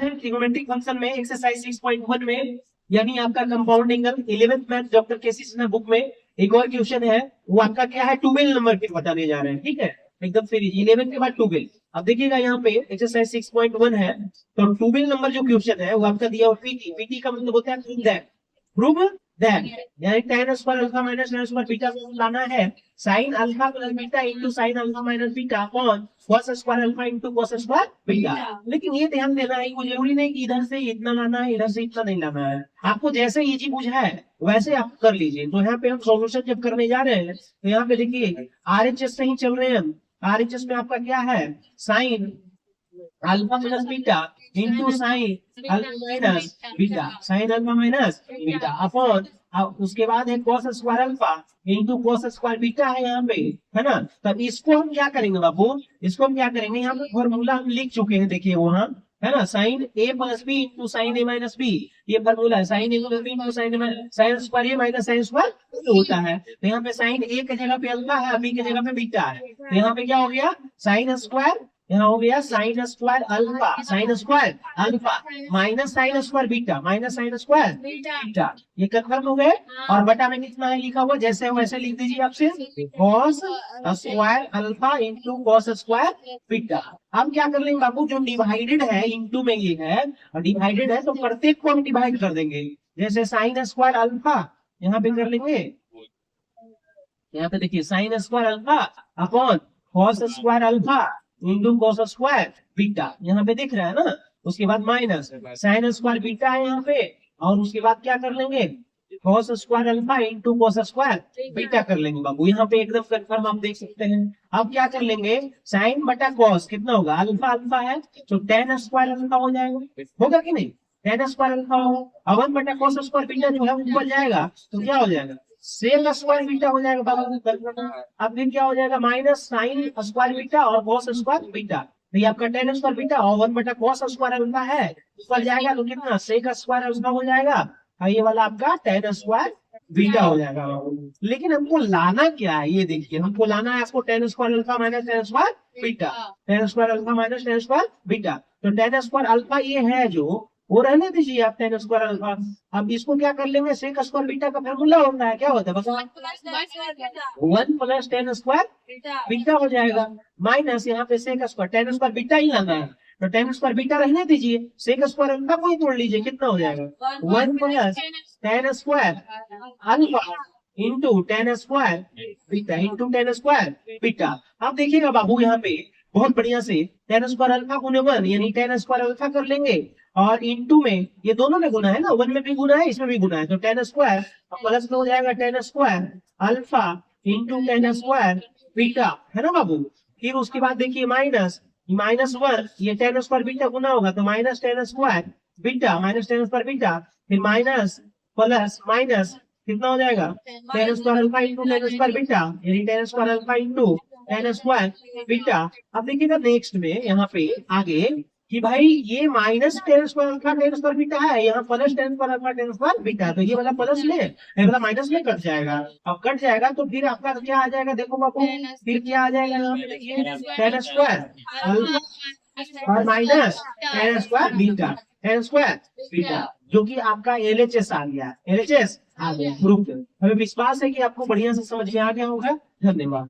Trigonometric function में exercise 6.1 में यानी आपका कंपाउंडिंग 11th मैथ डॉक्टर केसी सिन्हा बुक में एक और क्वेश्चन है। वो आपका क्या है, 12 नंबर की बताने जा रहे हैं। ठीक है, एकदम फ्री। 11 के बाद 12। अब देखिएगा यहाँ पे एक्सरसाइज 6.1 है, तो 12 नंबर जो क्वेश्चन है वो आपका दिया हुआ पीटी। पीटी का मतलब होता है प्रूव दैट यानी tan square alpha minus tan square beta को लाना है sin alpha plus beta into sin alpha minus beta upon cos square alpha into cos square beta. लेकिन ये ध्यान देना है, वो जरूरी नहीं कि इधर से इतना लाना है, इधर से इतना नहीं लाना है। आपको जैसे इजी बुझा है वैसे आप कर लीजिए। तो यहाँ पे हम सॉल्यूशन जब करने जा रहे हैं तो यहाँ पे देखिए आरएचएस से ही चल रहे हैं हम। आरएचएस में आपका क्या है, sine alpha plus beta into sine alpha minus beta, sine alpha minus beta upon उसके बाद है cos square alpha into cos square beta है यहाँ पे, है ना। तब इसको हम क्या करेंगे बाबू, इसको हम क्या करेंगे, यहाँ पे फॉर्मूला हम लिख चुके हैं, देखिए वहां है ना, साइन ए प्लस बी इंटू साइन ए माइनस बी। ये फॉर्मूला है, साइन ए प्लस बी इंटू साइन ए साइन स्क्वायर ए माइनस साइन स्क्वायर होता है। तो यहाँ पे साइन ए की जगह पे अल्फा है, बी की जगह पे बीटा है। तो यहाँ पे क्या हो गया, साइन स्क्वायर, यहाँ हो गया sine square alpha, sine square alpha minus sine square beta, minus sine square beta. ये कंफर्म हो गए। और बटा में कितना है लिखा हुआ, जैसे वैसे लिख दीजिए आपसे, cos square alpha into cos square beta. अब क्या कर लेंगे बाबू, जो डिवाइडेड है इंटू में ये है, और डिवाइडेड है तो प्रत्येक को हम डिवाइड कर देंगे। जैसे साइन स्क्वायर अल्फा यहाँ पे कर लेंगे, यहाँ पे देखिए sine square alpha upon cos square alpha into cos square beta, यहाँ पे दिख रहा है ना। उसके बाद माइनस साइन स्क्वायर बीटा है यहाँ पे, और उसके बाद क्या कर लेंगे, cos square alpha into cos square beta कर लेंगे बाबू। यहाँ पे एकदम कंफर्म आप देख सकते हैं। अब क्या कर लेंगे, साइन बटा cos कितना होगा, अल्फा अल्फा है तो tan स्क्वायर अल्फा हो जाएगा, होगा कि नहीं, tan स्क्वायर अल्फा होगा। अब 1 बटा cos स्क्वायर बीटा जो है ऊपर जाएगा तो क्या हो जाएगा, सेक स्क्वायर बीटा हो जाएगा बाबा। अब फिर क्या हो जाएगा, माइनस साइन स्क्वायर बीटा और cos स्क्वायर बीटा। तो ये आपका tan स्क्वायर बीटा और 1 बटा cos स्क्वायर अल्फा है, ऊपर जाएगा तो कितना, सेक स्क्वायर अल्फा हो जाएगा, और ये वाला आपका tan स्क्वायर बीटा हो जाएगा। लेकिन हमको लाना क्या है, ये देखिए, हमको लाना है आपको tan square alpha minus tan square beta, tan square alpha minus tan square beta. तो tan स्क्वायर अल्फा ये है जो, वो रहने दीजिए आप tan स्क्वायर अल्फा। अब इसको क्या कर लेंगे, सेक स्क्वायर बीटा का फॉर्मूला होता है, क्या होता है, बस 1 प्लस tan स्क्वायर बीटा हो जाएगा, माइनस यहाँ पे sec square, tan square beta ही लाना है तो tan स्क्वायर बीटा रहने दीजिए, सेक स्क्वायर अल्फा को ही तोड़ लीजिए, कितना हो जाएगा 1 plus tan square alpha into tan square beta into tan square beta. अब देखिएगा बाबू यहाँ पे बहुत बढ़िया से tan स्क्वायर अल्फा गुने 1 यानी tan स्क्वायर अल्फा कर लेंगे, और इंटू में ये दोनों में गुना है ना, 1 में भी गुना है इसमें भी गुना है, तो tan स्क्वायर प्लस में हो जाएगा tan square alpha into tan square beta, है ना बाबू। फिर उसके बाद देखिए माइनस -1, ये tan स्क्वायर बीटा गुना होगा तो minus tan square beta, minus tan square beta, फिर माइनस प्लस माइनस कितना हो जाएगा, tan square alpha into tan square beta यानी tan square alpha into tan square beta. अब देखिएगा नेक्स्ट में यहाँ पे आगे कि भाई ये minus tan square alpha tan square beta है, यहाँ plus tan square alpha tan square beta, तो ये वाला प्लस में ये वाला माइनस में कट जाएगा। अब कट जाएगा तो फिर आपका क्या आ जाएगा, देखो बापू फिर क्या आ जाएगा, यहाँ पे देखिए tan स्क्वायर अल्फा और minus tan square beta, tan square beta, जो कि आपका LHS आ गया, LHS आ गया। ग्रुप हमें विश्वास है कि आपको बढ़िया से समझ में आ गया होगा। धन्यवाद।